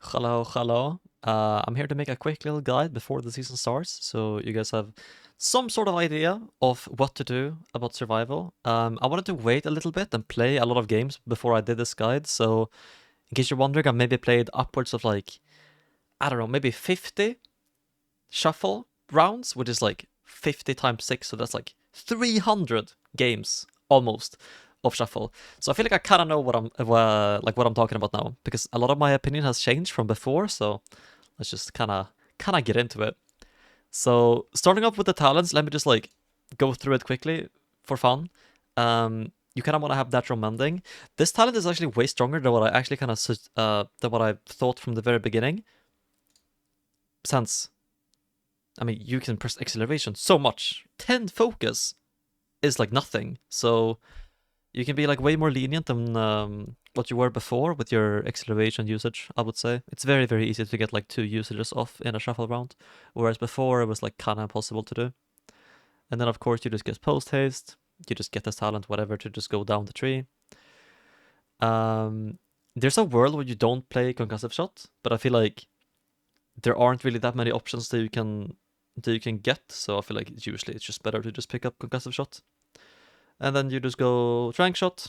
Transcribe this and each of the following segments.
Hello, hello. I'm here to make a quick little guide before the season starts, so you guys have some sort of idea of what to do about survival. I wanted to wait a little bit and play a lot of games before I did this guide, so in case you're wondering, I've maybe played upwards of like, I don't know, maybe 50 shuffle rounds, which is like 50 times 6, so that's like 300 games almost of shuffle. So I feel like I kind of know what I'm talking about now because a lot of my opinion has changed from before. So let's just kind of get into it. So starting off with the talents, let me just like go through it quickly for fun. You kind of want to have natural mending. This talent is actually way stronger than what I actually than what I thought from the very beginning. Since I mean, you can press acceleration so much. 10 focus is like nothing. So you can be like way more lenient than what you were before with your acceleration usage, I would say. It's very, very easy to get like 2 usages off in a shuffle round, whereas before it was like kind of impossible to do. And then, of course, you just get post haste. You just get this talent, whatever, to just go down the tree. There's a world where you don't play concussive shot, but I feel like there aren't really that many options that you can get. So I feel like usually it's just better to just pick up concussive shot. And then you just go trank shot,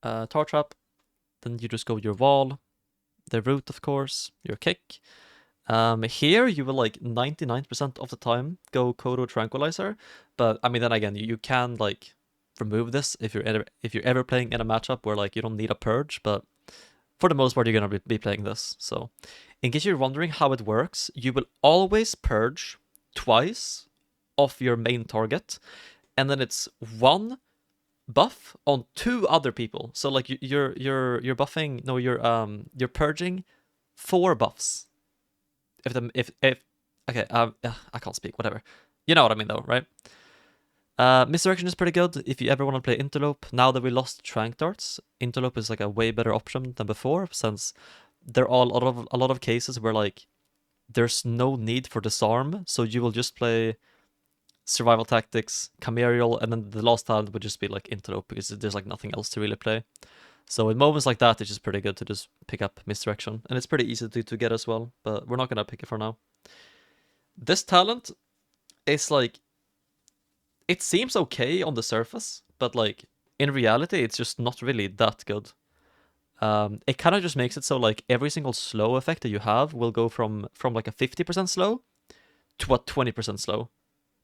tar trap, then you just go your wall, the root, of course, your kick. Here you will like 99% of the time go Kodo Tranquilizer, but I mean then again you can like remove this if you're ever playing in a matchup where like you don't need a purge, but for the most part you're gonna be playing this. So in case you're wondering how it works, you will always purge twice of your main target, and then it's one buff on 2 other people. So like you're buffing, no, you're purging 4 buffs. If okay, I can't speak. Whatever, you know what I mean though, right? Misdirection is pretty good if you ever want to play Interlope. Now that we lost Trank Darts, Interlope is like a way better option than before, since there are a lot of cases where like there's no need for disarm, so you will just play survival tactics, Camarial, and then the last talent would just be like Interlope because there's like nothing else to really play. So in moments like that, it's just pretty good to just pick up Misdirection, and it's pretty easy to get as well, but we're not gonna pick it for now. This talent is like, it seems okay on the surface, but like in reality, it's just not really that good. It kind of just makes it so like every single slow effect that you have will go from like a 50% slow to a 20% slow,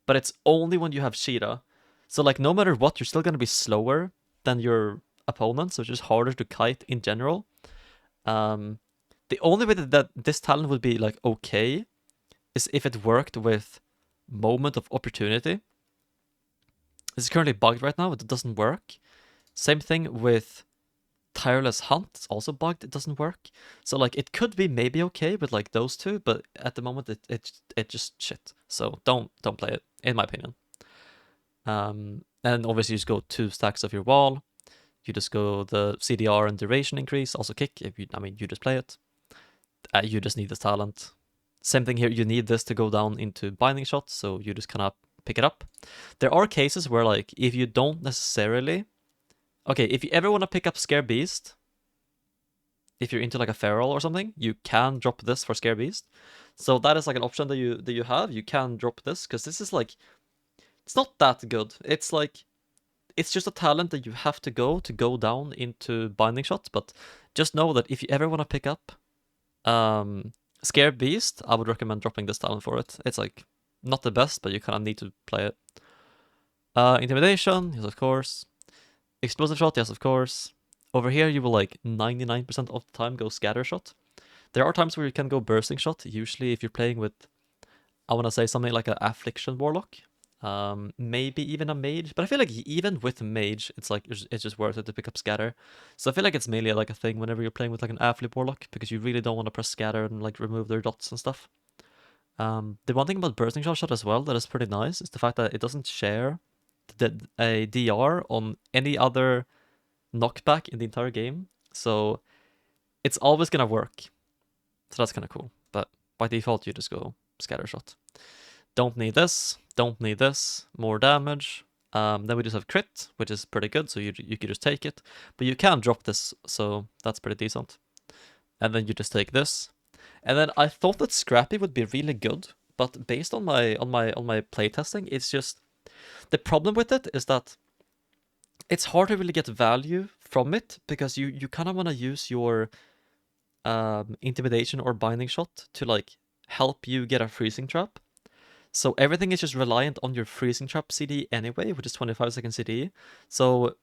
but it's only when you have Sheeta. So like no matter what, you're still gonna be slower than your opponent, so it's just harder to kite in general. Um, the only way that this talent would be like okay is if it worked with Moment of Opportunity. It's currently bugged right now, it doesn't work. Same thing with Tireless Hunt, it's also bugged, it doesn't work. So like it could be maybe okay with like those two, but at the moment it just shit. So don't play it, in my opinion. And obviously you just go 2 stacks of your wall. You just go the CDR and duration increase, also kick. If you, I mean, you just play it. You just need this talent. Same thing here. You need this to go down into binding shot, so you just kind of pick it up. There are cases where like if you don't necessarily, okay, if you ever want to pick up Scare Beast, if you're into like a feral or something, you can drop this for Scare Beast. So that is like an option that you have. You can drop this because this is like, it's not that good. It's like, it's just a talent that you have to go down into binding shots. But just know that if you ever want to pick up Scare Beast, I would recommend dropping this talent for it. It's like not the best, but you kind of need to play it. Intimidation, yes, of course. Explosive shot, yes, of course. Over here, you will like 99% of the time go scatter shot. There are times where you can go bursting shot. Usually, if you're playing with, I want to say something like an affliction warlock, maybe even a mage. But I feel like even with mage, it's like it's just worth it to pick up scatter. So I feel like it's mainly like a thing whenever you're playing with like an afflict warlock, because you really don't want to press scatter and like remove their dots and stuff. The one thing about bursting shot as well that is pretty nice is the fact that it doesn't share a DR on any other knockback in the entire game. So it's always gonna work. So that's kind of cool. But by default, you just go scatter shot. Don't need this. Don't need this. More damage. Then we just have crit, which is pretty good. So you could just take it, but you can drop this, so that's pretty decent. and then you just take this. And then I thought that Scrappy would be really good, but based on my playtesting, it's just the problem with it is that it's hard to really get value from it because you kind of want to use your intimidation or binding shot to like help you get a freezing trap. So everything is just reliant on your freezing trap CD anyway, which is 25-second CD. So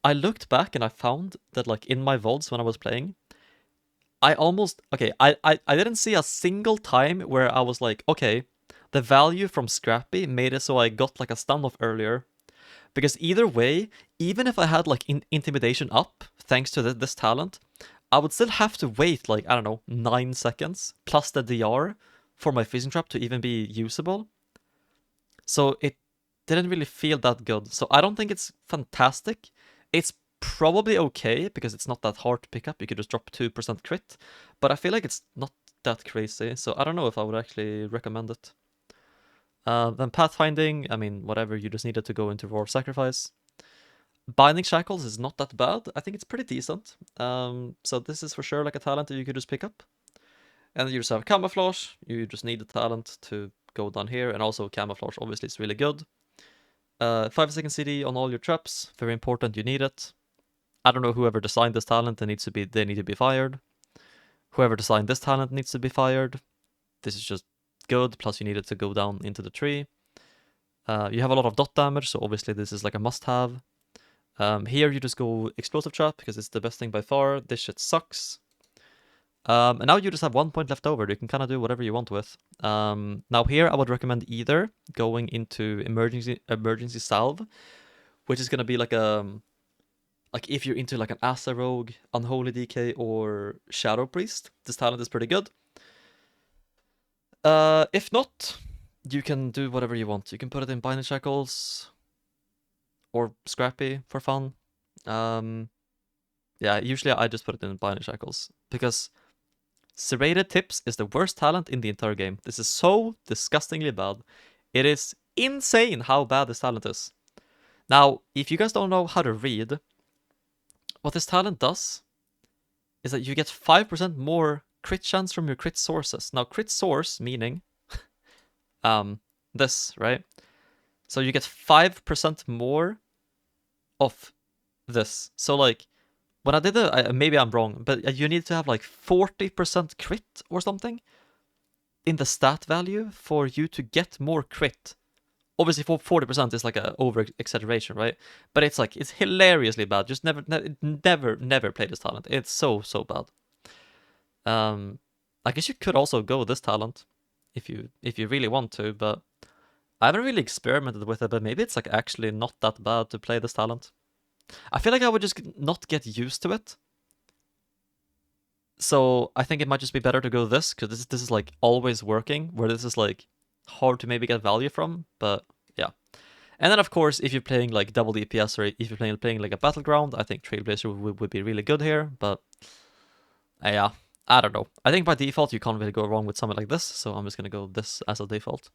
I looked back and I found that like in my VODs when I was playing, I didn't see a single time where I was like, okay, the value from Scrappy made it so I got like a standoff earlier. Because either way, even if I had like intimidation up, thanks to this talent, I would still have to wait like, I don't know, 9 seconds plus the DR for my freezing trap to even be usable. So it didn't really feel that good. So I don't think it's fantastic. It's probably okay because it's not that hard to pick up. You could just drop 2% crit, but I feel like it's not that crazy. So I don't know if I would actually recommend it. Then pathfinding, I mean, whatever, you just needed to go into Roar of Sacrifice. Binding Shackles is not that bad. I think it's pretty decent. So this is for sure like a talent that you could just pick up. And then you just have Camouflage. You just need the talent to go down here. And also Camouflage obviously is really good. 5-second CD on all your traps. Very important, you need it. I don't know whoever designed this talent, they need to be fired. Whoever designed this talent needs to be fired. This is just good, plus you need it to go down into the tree. You have a lot of dot damage, so obviously this is like a must-have. Here you just go Explosive Trap, because it's the best thing by far. This shit sucks. And now you just have 1 point left over. You can kind of do whatever you want with. Now here I would recommend either going into emergency salve, which is gonna be like if you're into like an Asa Rogue, Unholy DK, or Shadow Priest, this talent is pretty good. If not, you can do whatever you want. You can put it in Binding Shackles or Scrappy for fun. Yeah, usually I just put it in Binding Shackles because Serrated Tips is the worst talent in the entire game. This is so disgustingly bad. It is insane how bad this talent is. Now, if you guys don't know how to read, what this talent does is that you get 5% more crit chance from your crit sources. Now, crit source meaning this, right? So you get 5% more of this. So like when I did it, maybe I'm wrong, but you need to have like 40% crit or something in the stat value for you to get more crit. Obviously, 40% is like an over exaggeration, right? But it's like it's hilariously bad. Just never play this talent. It's so bad. I guess you could also go this talent if you really want to, but I haven't really experimented with it. But maybe it's like actually not that bad to play this talent. I feel like I would just not get used to it. So I think it might just be better to go this, because this is like always working, where this is like hard to maybe get value from, but yeah. And then of course, if you're playing like double DPS, or if you're playing like a Battleground, I think Trailblazer would be really good here, but yeah, I don't know. I think by default you can't really go wrong with something like this, so I'm just gonna go this as a default.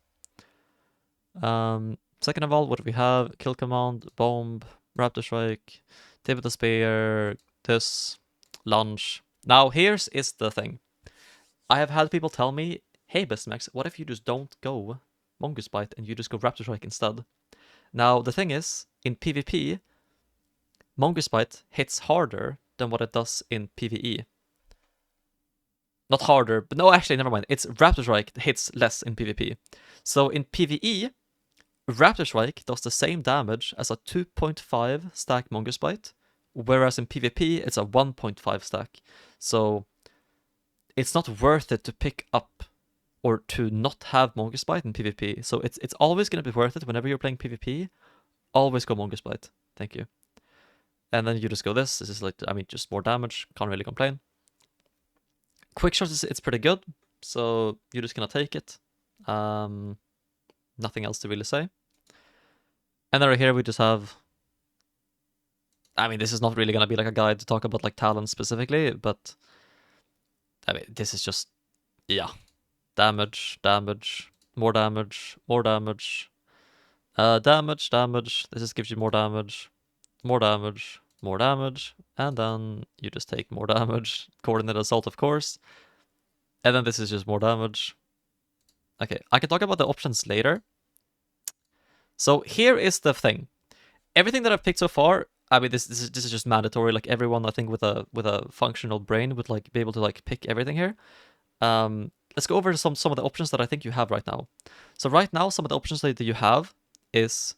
Second of all, what do we have? Kill Command, Bomb, Raptor Strike, Tip of the Spear, this, Lunge. Now, here's is the thing. I have had people tell me, hey, Bicmex, what if you just don't go Mongoose Bite and you just go Raptor Strike instead? Now, the thing is, in PvP, Mongoose Bite hits harder than what it does in PvE. Not harder, but no, actually, never mind. It's Raptor Strike hits less in PvP. So in PvE, Raptor Strike does the same damage as a 2.5 stack Mongoose Bite, whereas in PvP it's a 1.5 stack. So it's not worth it to pick up or to not have Mongoose Bite in PvP. So it's always going to be worth it whenever you're playing PvP. Always go Mongoose Bite. Thank you. And then you just go this. This is like, I mean, just more damage. Can't really complain. Quick Shot it's pretty good. So you're just going to take it. Nothing else to really say. And then right here we just have, I mean, this is not really going to be like a guide to talk about like talents specifically, but I mean, this is just, yeah, damage, more damage, damage. This just gives you more damage, more damage, and then you just take more damage. Coordinated assault, of course. And then this is just more damage. Okay, I can talk about the options later. So here is the thing. Everything that I've picked so far, I mean, this is just mandatory. Like everyone, I think with a functional brain would like be able to like pick everything here. Let's go over some of the options that I think you have right now. So right now, some of the options that you have is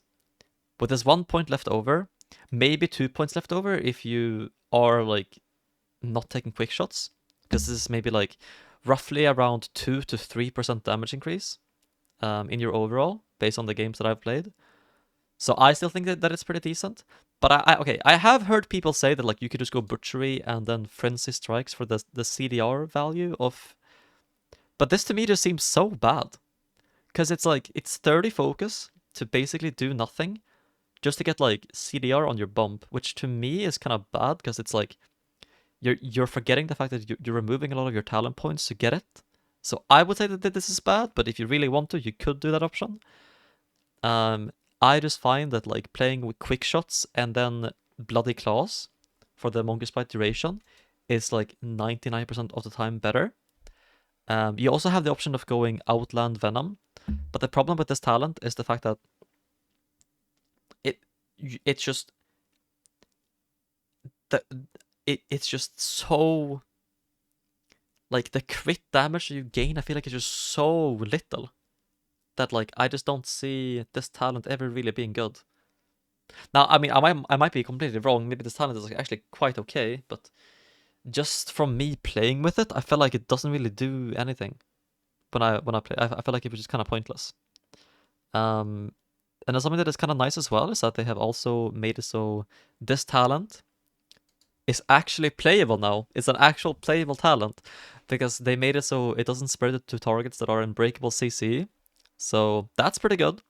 with this 1 point left over, maybe 2 points left over if you are like not taking quick shots, because this is maybe like roughly around 2 to 3% damage increase in your overall based on the games that I've played. So I still think that it's pretty decent. But I have heard people say that like you could just go butchery and then frenzy strikes for the CDR value of. But this to me just seems so bad, because it's like it's 30 focus to basically do nothing, just to get like CDR on your bump, which to me is kind of bad because it's like you're forgetting the fact that you're removing a lot of your talent points to get it. So I would say that this is bad, but if you really want to, you could do that option. I just find that like playing with quick shots and then bloody claws for the monkey spite duration is like 99% of the time better. You also have the option of going Outland Venom, but the problem with this talent is the fact that it's just it's just so like the crit damage you gain. I feel like it's just so little that like I just don't see this talent ever really being good. Now, I mean, I might be completely wrong. Maybe this talent is like actually quite okay, but just from me playing with it, I feel like it doesn't really do anything when I play. I feel like it was just kind of pointless. And then something that is kind of nice as well is that they have also made it so this talent is actually playable now. It's an actual playable talent because they made it so it doesn't spread it to targets that are in breakable CC. So that's pretty good.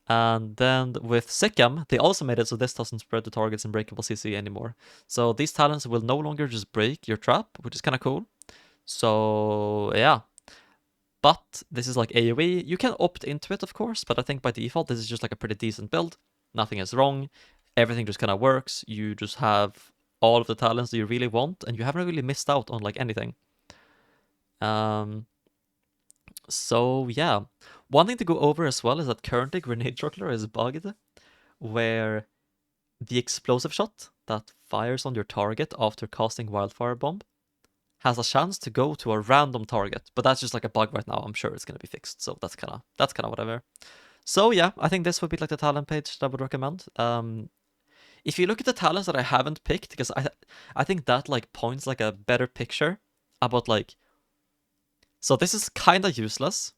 And then with Sikkim, they also made it so this doesn't spread to targets in breakable CC anymore. So these talents will no longer just break your trap, which is kind of cool. So yeah. But this is like AoE. You can opt into it, of course, but I think by default, this is just like a pretty decent build. Nothing is wrong. Everything just kind of works. You just have all of the talents that you really want, and you haven't really missed out on like anything. So yeah. One thing to go over as well is that currently Grenade Juggler is bugged, where the explosive shot that fires on your target after casting Wildfire Bomb has a chance to go to a random target, but that's just like a bug right now. I'm sure it's gonna be fixed, so that's kind of whatever. So yeah, I think this would be like the talent page that I would recommend. If you look at the talents that I haven't picked, because I think that like points like a better picture about like. So this is kind of useless.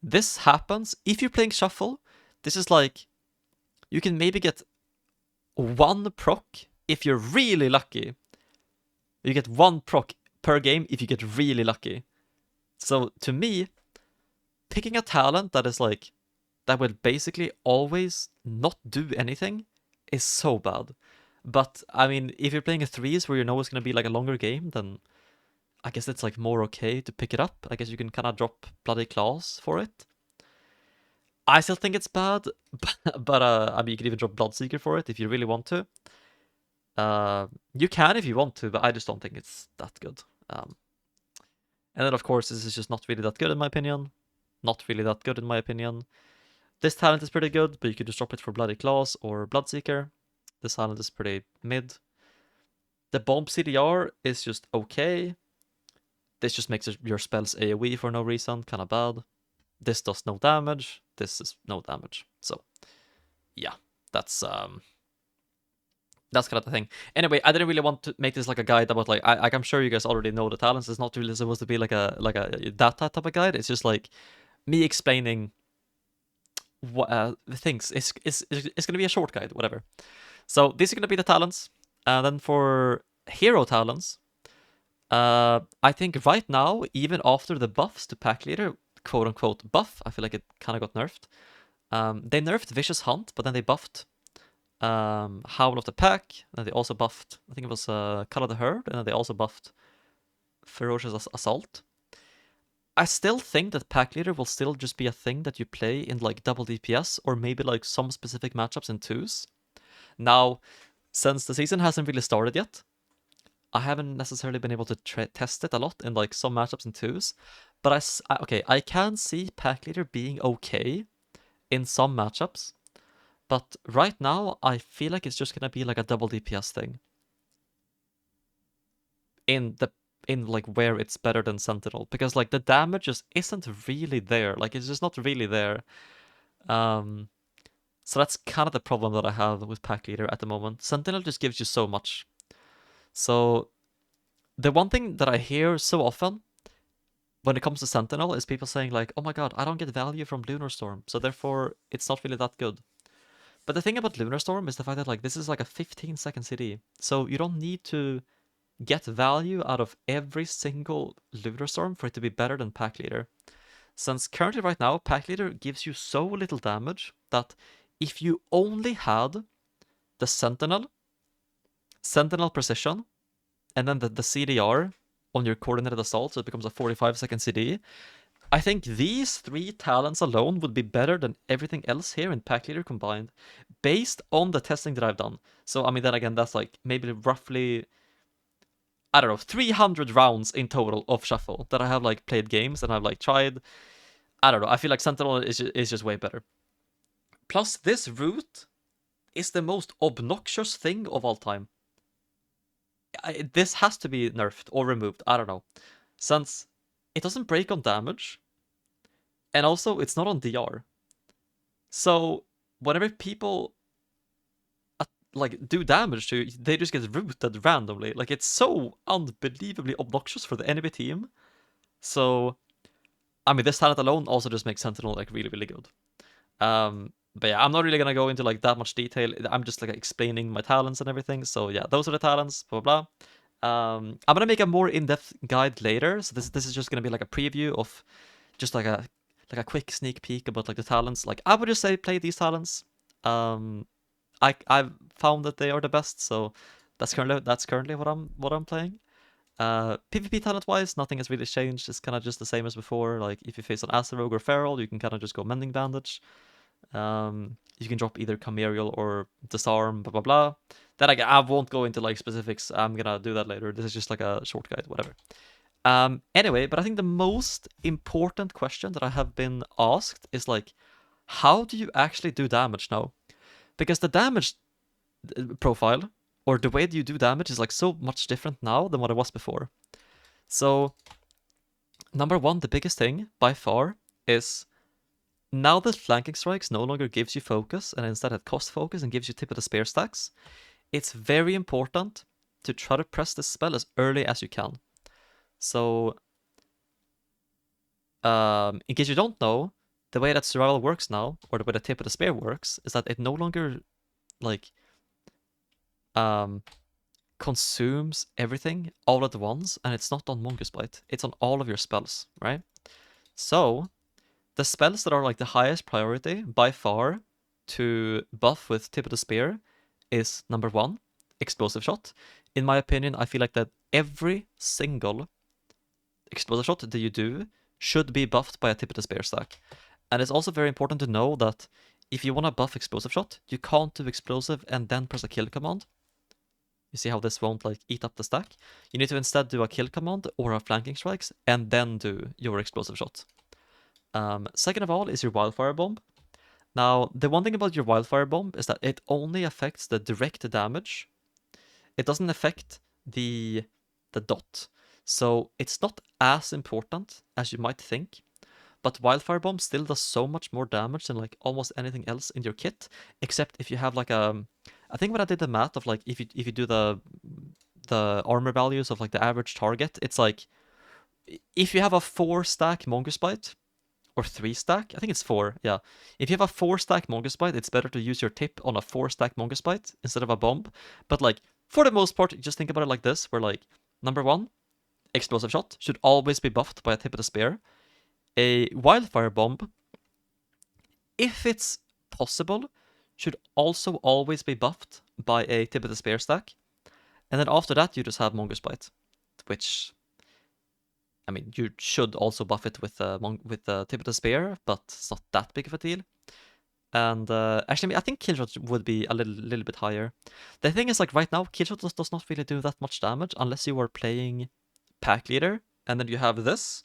This happens if you're playing shuffle. This is like you can maybe get 1 proc if you're really lucky. You get 1 proc per game if you get really lucky. So to me, picking a talent that is like that will basically always not do anything is so bad. But I mean, if you're playing a threes where you know it's gonna be like a longer game, then I guess it's like more okay to pick it up. I guess you can kind of drop bloody claws for it. I still think it's bad, but I mean, you can even drop Bloodseeker for it if you really want to. You can if you want to, but I just don't think it's that good. And then of course, this is just not really that good in my opinion. Not really that good in my opinion. This talent is pretty good, but you could just drop it for Bloody Claws or Bloodseeker. This talent is pretty mid. The Bomb CDR is just okay. This just makes your spells AoE for no reason, kind of bad. This does no damage. This is no damage. So, yeah, that's kind of the thing. Anyway, I didn't really want to make this like a guide about like I'm sure you guys already know the talents. It's not really supposed to be like a that type of guide. It's just like me explaining what the things. It's gonna be a short guide, whatever. So these are gonna be the talents. Then for hero talents, I think right now, even after the buffs to pack leader, quote unquote buff, I feel like it kind of got nerfed. They nerfed Vicious Hunt, but then they buffed Howl of the Pack, and then they also buffed, I think it was Call of the Herd, and then they also buffed Ferocious Assault. I still think that Pack Leader will still just be a thing that you play in like double DPS or maybe like some specific matchups in twos. Now, Since the season hasn't really started yet, I haven't necessarily been able to test it a lot in like some matchups and twos, but I can see Pack Leader being okay in some matchups, but right now I feel like it's just gonna be like a double DPS thing in the in like where it's better than Sentinel, because like the damage just isn't really there, like it's just not really there. Um, so that's kind of the problem that I have with Pack Leader at the moment. Sentinel just gives you so much. So the one thing that I hear so often when it comes to Sentinel is people saying like, "Oh my god, I don't get value from Lunar Storm, so therefore it's not really that good." But the thing about Lunar Storm is the fact that like this is like a 15-second CD, so you don't need to get value out of every single Lunar Storm for it to be better than Pack Leader. Since currently right now, Pack Leader gives you so little damage that if you only had the Sentinel Precision, and then the CDR on your coordinated assault, so it becomes a 45-second CD, I think these three talents alone would be better than everything else here in Pack Leader combined, based on the testing that I've done. So, I mean, then again, that's like maybe roughly, I don't know, 300 rounds in total of Shuffle that I have like played games and I've like tried. I don't know, I feel like Sentinel is just way better. Plus, this route is the most obnoxious thing of all time. This has to be nerfed or removed, I don't know. Since it doesn't break on damage, and also it's not on DR. So whenever people like do damage to you, they just get rooted randomly. Like it's so unbelievably obnoxious for the enemy team. So I mean, this talent alone also just makes Sentinel like really, really good. But yeah, I'm not really gonna go into like that much detail. I'm just like explaining my talents and everything. So yeah, those are the talents. Blah blah. I'm gonna make a more in-depth guide later. So this is just gonna be like a preview of just like a quick sneak peek about like the talents. Like I would just say play these talents. I've found that they are the best, so that's currently what I'm playing. PvP talent wise, nothing has really changed. It's kind of just the same as before. Like if you face an Acid Rogue or Feral, you can kind of just go Mending Bandage. You can drop either Camariel or Disarm, blah blah blah. Then I won't go into like specifics. I'm gonna do that later. This is just like a short guide, whatever. Anyway, but I think the most important question that I have been asked is like, how do you actually do damage now? Because the damage profile or the way that you do damage is like so much different now than what it was before. So, number one, the biggest thing by far is now that flanking strikes no longer gives you focus and instead it costs focus and gives you tip of the spear stacks, it's very important to try to press this spell as early as you can. So, in case you don't know, the way that survival works now, or the way the tip of the spear works, is that it no longer like consumes everything all at once, and it's not on Mongoose Bite. It's on all of your spells, right? So the spells that are like the highest priority by far to buff with Tip of the Spear is number one, Explosive Shot. In my opinion, I feel like that every single Explosive Shot that you do should be buffed by a Tip of the Spear stack. And it's also very important to know that if you want to buff Explosive Shot, you can't do Explosive and then press a kill command. You see how this won't like eat up the stack? You need to instead do a kill command or a flanking strikes and then do your explosive shot. Second of all is your wildfire bomb. Now, the one thing about your wildfire bomb is that it only affects the direct damage. It doesn't affect the dot. So it's not as important as you might think. But Wildfire Bomb still does so much more damage than like almost anything else in your kit, except if you have like I think when I did the math of like if you do the armor values of like the average target, it's like if you have a 4-stack Mongoose Bite or 3-stack, I think it's 4, yeah. If you have a 4-stack Mongoose Bite, it's better to use your tip on a 4-stack Mongoose Bite instead of a bomb. But like for the most part, just think about it like this, where like number one, Explosive Shot should always be buffed by a tip of the spear. A Wildfire Bomb, if it's possible, should also always be buffed by a Tip of the Spear stack. And then after that, you just have Mongoose Bite, which, I mean, you should also buff it with the Tip of the Spear, but it's not that big of a deal. And actually, I think killshot would be a little bit higher. The thing is, like right now, killshot does not really do that much damage unless you are playing pack leader, and then you have this.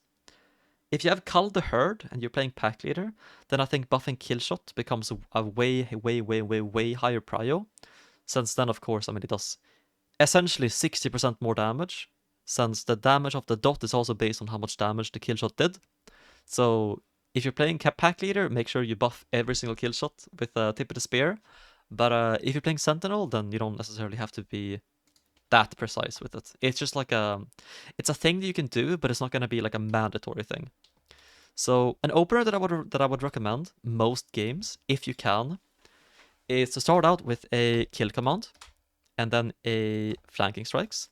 If you have Cull the Herd and you're playing pack leader, then I think buffing killshot becomes a way higher prio. Since then, of course, I mean, it does essentially 60% more damage, since the damage of the dot is also based on how much damage the killshot did. So if you're playing pack leader, make sure you buff every single killshot with a tip of the spear. But if you're playing sentinel, then you don't necessarily have to be that precise with it. It's just like it's a thing that you can do, but it's not going to be like a mandatory thing. So an opener that I would recommend most games, if you can, is to start out with a kill command, and then a flanking strikes,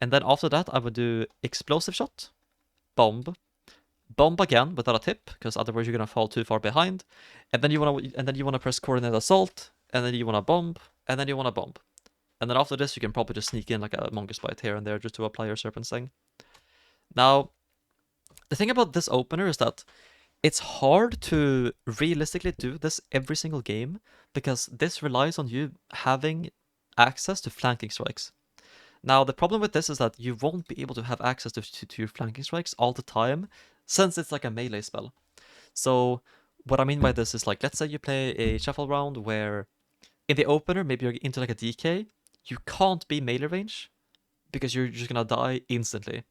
and then after that I would do explosive shot, bomb, bomb again without a tip, because otherwise you're gonna fall too far behind, and then you wanna press coordinate assault, and then you wanna bomb, and then you wanna bomb, and then after this you can probably just sneak in like a mongoose bite here and there just to apply your serpent sting. Now, the thing about this opener is that it's hard to realistically do this every single game, because this relies on you having access to flanking strikes. Now, the problem with this is that you won't be able to have access to your flanking strikes all the time, since it's like a melee spell. So what I mean by this is, like, let's say you play a shuffle round where in the opener, maybe you're into like a DK, you can't be melee range because you're just gonna die instantly.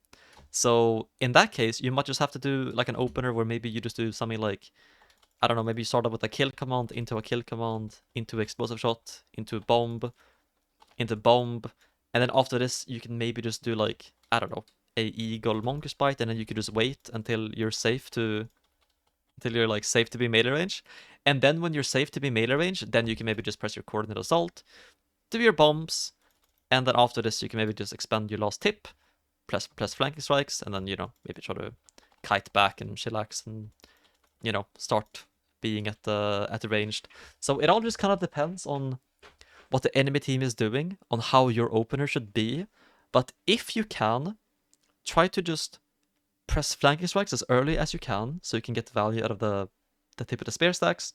So in that case, you might just have to do like an opener where maybe you just do something like, I don't know, maybe you start out with a kill command, into a kill command, into explosive shot, into bomb, into bomb, and then after this you can maybe just do like, I don't know, a eagle mongoose bite, and then you can just wait until you're safe to like safe to be melee range. And then when you're safe to be melee range, then you can maybe just press your coordinate assault, do your bombs, and then after this you can maybe just expend your last tip, press flanking strikes, and then, you know, maybe try to kite back and chillax and, you know, start being at the ranged. So it all just kind of depends on what the enemy team is doing, on how your opener should be. But if you can, try to just press flanking strikes as early as you can, so you can get value out of the tip of the spear stacks.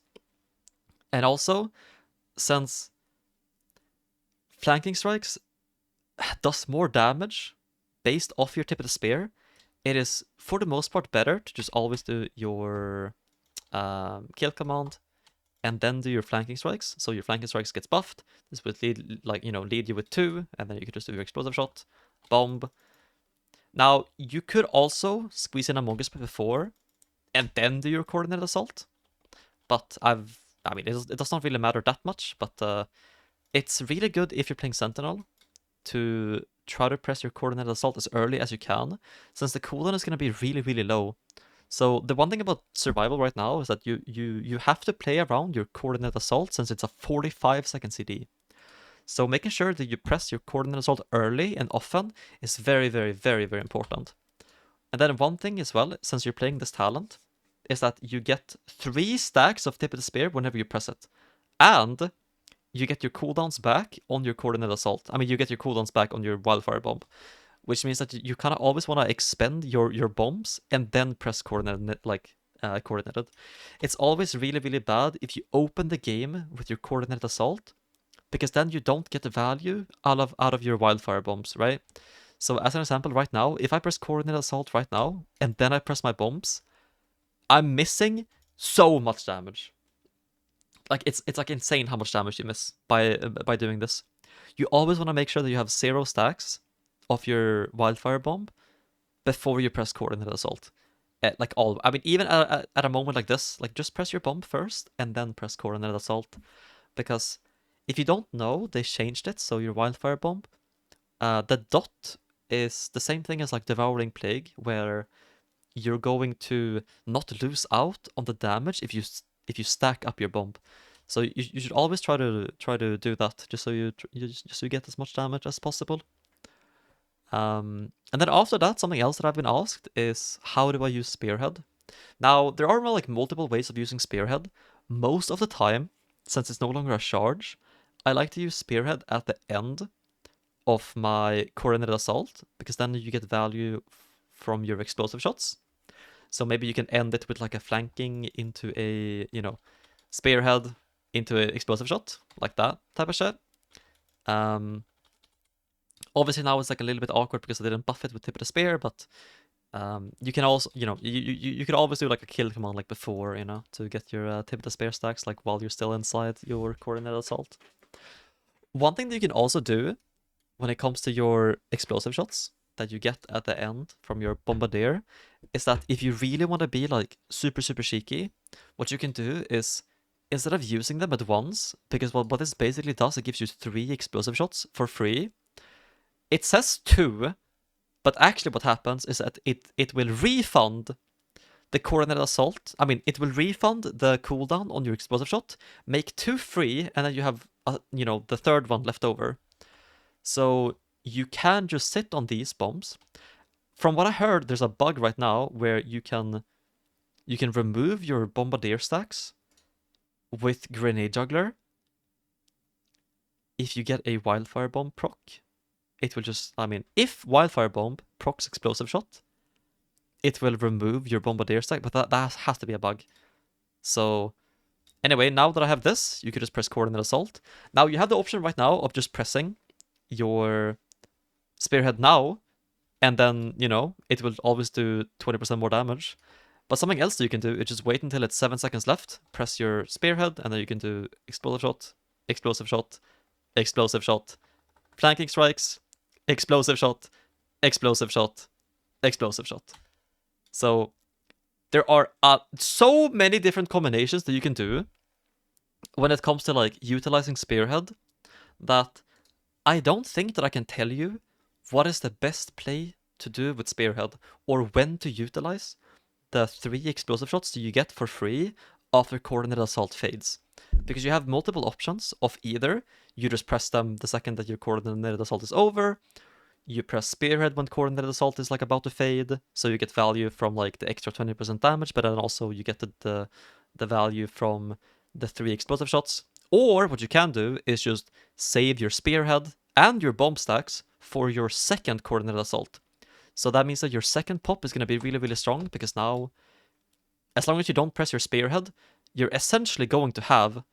And also, since flanking strikes does more damage based off your tip of the spear, it is for the most part better to just always do your kill command and then do your flanking strikes. So your flanking strikes gets buffed. This would lead you with 2, and then you could just do your explosive shot, bomb. Now you could also squeeze in a mongoose before and then do your coordinated assault, but I mean, it does not really matter that much. But it's really good if you're playing sentinel to try to press your coordinated assault as early as you can, since the cooldown is going to be really low. So the one thing about survival right now is that you have to play around your coordinate assault, since it's a 45-second CD. So making sure that you press your coordinate assault early and often is very important. And then one thing as well, since you're playing this talent, is that you get 3 stacks of tip of the spear whenever you press it. And you get your cooldowns back on your coordinate assault. I mean, you get your cooldowns back on your wildfire bomb, which means that you kind of always want to expend your bombs and then press coordinated, coordinated. It's always really bad if you open the game with your coordinated assault, because then you don't get the value out of your wildfire bombs, right? So as an example, right now, if I press coordinated assault right now and then I press my bombs, I'm missing so much damage. Like it's like insane how much damage you miss by doing this. You always want to make sure that you have 0 stacks of your wildfire bomb before you press coordinated assault. I mean, even at a moment like this, like just press your bomb first and then press coordinated assault, because if you don't know, they changed it. So your wildfire bomb, the dot is the same thing as like devouring plague, where you're going to not lose out on the damage if you stack up your bomb. So you should always try to do that, just so you get as much damage as possible. And then after that, something else that I've been asked is, how do I use Spearhead? Now, there are like multiple ways of using Spearhead. Most of the time, since it's no longer a charge, I like to use Spearhead at the end of my coordinated assault, because then you get value from your explosive shots. So maybe you can end it with like a flanking into a, Spearhead, into an explosive shot, like that type of shit. Obviously now it's like a little bit awkward because I didn't buff it with tip of the spear, but you can also, you could always do like a kill command like before, to get your tip of the spear stacks like while you're still inside your coordinated assault. One thing that you can also do when it comes to your explosive shots that you get at the end from your bombardier is that if you really want to be like super cheeky, what you can do is, instead of using them at once, because what this basically does, it gives you 3 explosive shots for free. It says 2, but actually what happens is that it will refund the coordinated assault. I mean, it will refund the cooldown on your explosive shot, make 2 free, and then you have the third one left over. So you can just sit on these bombs. From what I heard, there's a bug right now where you can remove your bombardier stacks with grenade juggler. If you get a wildfire bomb proc, it will just, if wildfire bomb procs explosive shot, it will remove your bombardier stack, but that has to be a bug. So anyway, now that I have this, you could just press coordinate assault. Now you have the option right now of just pressing your spearhead now, and then, it will always do 20% more damage. But something else that you can do is just wait until it's 7 seconds left, press your spearhead, and then you can do explosive shot, explosive shot, explosive shot, flanking strikes, explosive shot, explosive shot, explosive shot. So there are so many different combinations that you can do when it comes to like utilizing spearhead that I don't think that I can tell you what is the best play to do with spearhead or when to utilize the 3 explosive shots that you get for free after coordinated assault fades. Because you have multiple options of either you just press them the second that your coordinated assault is over, you press spearhead when coordinated assault is like about to fade, so you get value from like the extra 20% damage, but then also you get the value from the 3 explosive shots. Or what you can do is just save your spearhead and your bomb stacks for your second coordinated assault. So that means that your second pop is going to be really strong, because now, as long as you don't press your spearhead, you're essentially going to have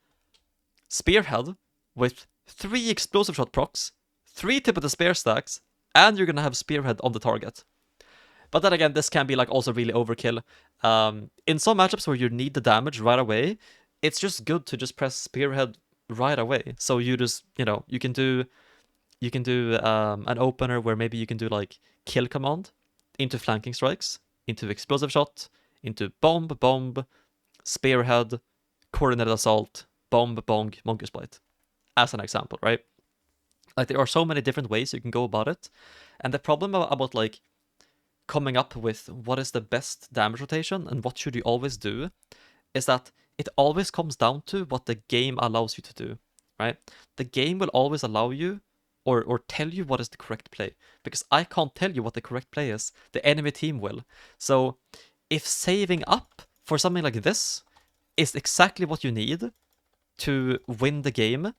spearhead with 3 explosive shot procs, 3 tip of the spear stacks, and you're going to have spearhead on the target. But then again, this can be like also really overkill. In some matchups where you need the damage right away, it's just good to just press spearhead right away. So you just, you can do an opener where maybe you can do like kill command into flanking strikes, into explosive shot, into bomb, spearhead, coordinated assault, bomb, bong, monkey spite, as an example, right? Like there are so many different ways you can go about it, and the problem about like coming up with what is the best damage rotation and what should you always do is that it always comes down to what the game allows you to do, right? The game will always allow you or tell you what is the correct play, because I can't tell you what the correct play is. The enemy team will. So if saving up for something like this is exactly what you need to win the game,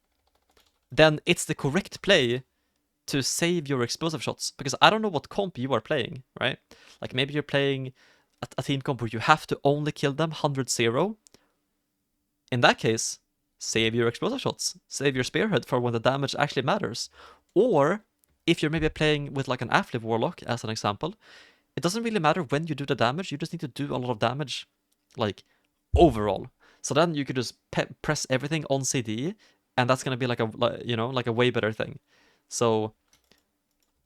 then it's the correct play to save your explosive shots, because I don't know what comp you are playing, right? Like maybe you're playing a team comp where you have to only kill them 100-0. In that case, save your explosive shots, save your spearhead for when the damage actually matters. Or if you're maybe playing with like an Affliv Warlock, as an example, it doesn't really matter when you do the damage, you just need to do a lot of damage, like, overall. So then you could just press everything on CD, and that's gonna be like a way better thing. So,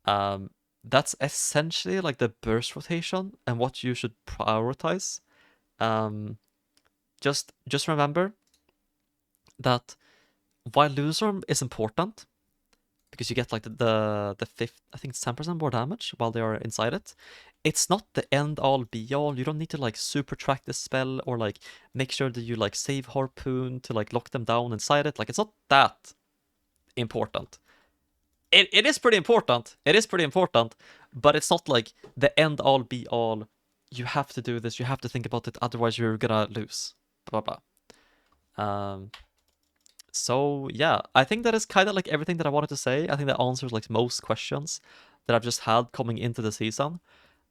that's essentially like the burst rotation and what you should prioritize. Just remember that while Loser is important, because you get like the fifth, I think it's 10% more damage while they are inside it, it's not the end all be all. You don't need to like super track this spell or like make sure that you like save Harpoon to like lock them down inside it. Like it's not that important. It is pretty important. It is pretty important, but it's not like the end all be all. You have to do this. You have to think about it. Otherwise, you're gonna lose. Blah blah. So yeah, I think that is kind of like everything that I wanted to say. I think that answers like most questions that I've just had coming into the season.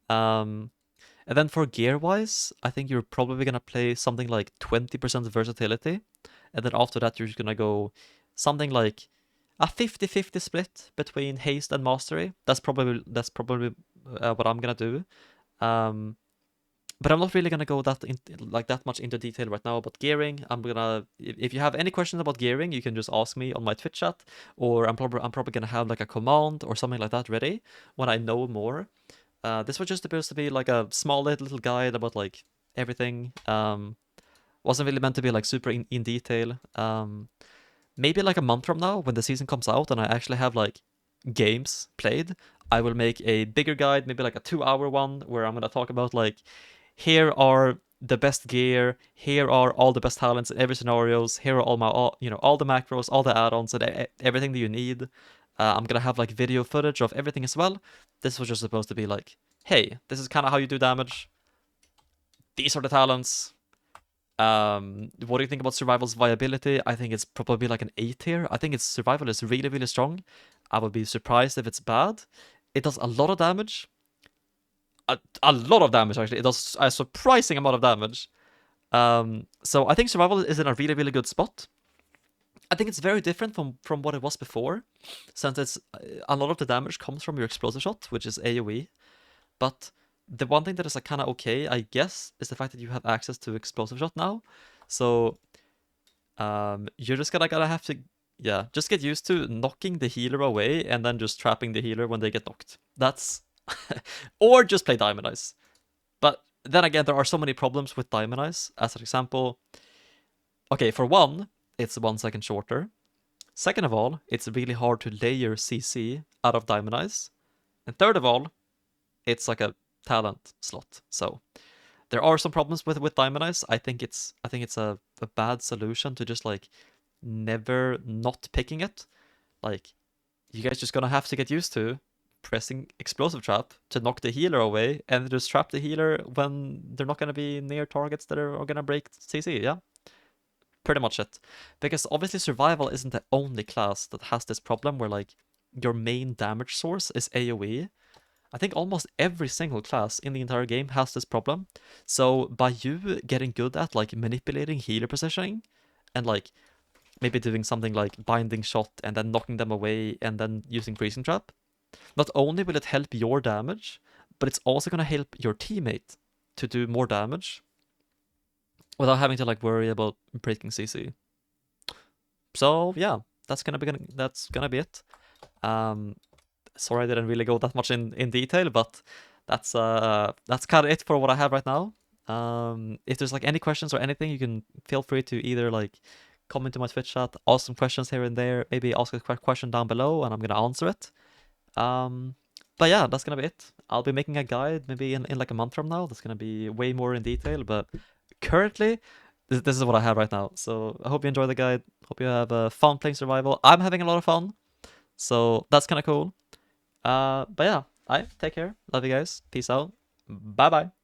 And then for gear wise, I think you're probably gonna play something like 20% versatility and then after that you're just gonna go something like a 50-50 split between haste and mastery. That's probably what I'm gonna do. But I'm not really gonna go that much into detail right now about gearing. If you have any questions about gearing, you can just ask me on my Twitch chat, or I'm probably gonna have like a command or something like that ready when I know more. This was just supposed to be like a small little guide about like everything. Wasn't really meant to be like super in detail. Maybe like a month from now, when the season comes out and I actually have like games played, I will make a bigger guide, maybe like a 2-hour one, where I'm gonna talk about like, here are the best gear, here are all the best talents in every scenarios, here are all the macros, all the add-ons, and everything that you need. I'm gonna have like video footage of everything as well. This was just supposed to be like, hey, this is kind of how you do damage. These are the talents. What do you think about survival's viability? I think it's probably like an A tier. I think its survival is really, really strong. I would be surprised if it's bad. It does a lot of damage. A lot of damage, actually. It does a surprising amount of damage. So I think survival is in a really, really good spot. I think it's very different from what it was before, since a lot of the damage comes from your explosive shot, which is AoE. But the one thing that is like kind of okay, I guess, is the fact that you have access to explosive shot now. So you're just gonna have to, yeah, just get used to knocking the healer away and then just trapping the healer when they get knocked. That's or just play Diamond Eyes. But then again, there are so many problems with Diamond Eyes. As an example, okay, for one, it's 1 second shorter. Second of all, it's really hard to layer CC out of Diamond Eyes. And third of all, it's like a talent slot. So there are some problems with Diamond Eyes. I think it's a bad solution to just like never not picking it. Like, you guys just gonna have to get used to pressing explosive trap to knock the healer away, and just trap the healer when they're not gonna be near targets that are gonna break CC. Yeah, pretty much it. Because obviously survival isn't the only class that has this problem where like your main damage source is AoE. I think almost every single class in the entire game has this problem. So by you getting good at like manipulating healer positioning and like maybe doing something like binding shot and then knocking them away and then using freezing trap, not only will it help your damage, but it's also going to help your teammate to do more damage without having to like worry about breaking CC. So yeah, that's gonna be it. Sorry I didn't really go that much in detail, but that's kind of it for what I have right now. If there's like any questions or anything, you can feel free to either like comment to my Twitch chat, ask some questions here and there, maybe ask a question down below, and I'm gonna answer it. But yeah, that's gonna be it. I'll be making a guide maybe in like a month from now. That's gonna be way more in detail, but currently this is what I have right now. So I hope you enjoy the guide. Hope you have fun playing survival. I'm having a lot of fun, so that's kind of cool. But yeah, I take care. Love you guys. Peace out. Bye bye.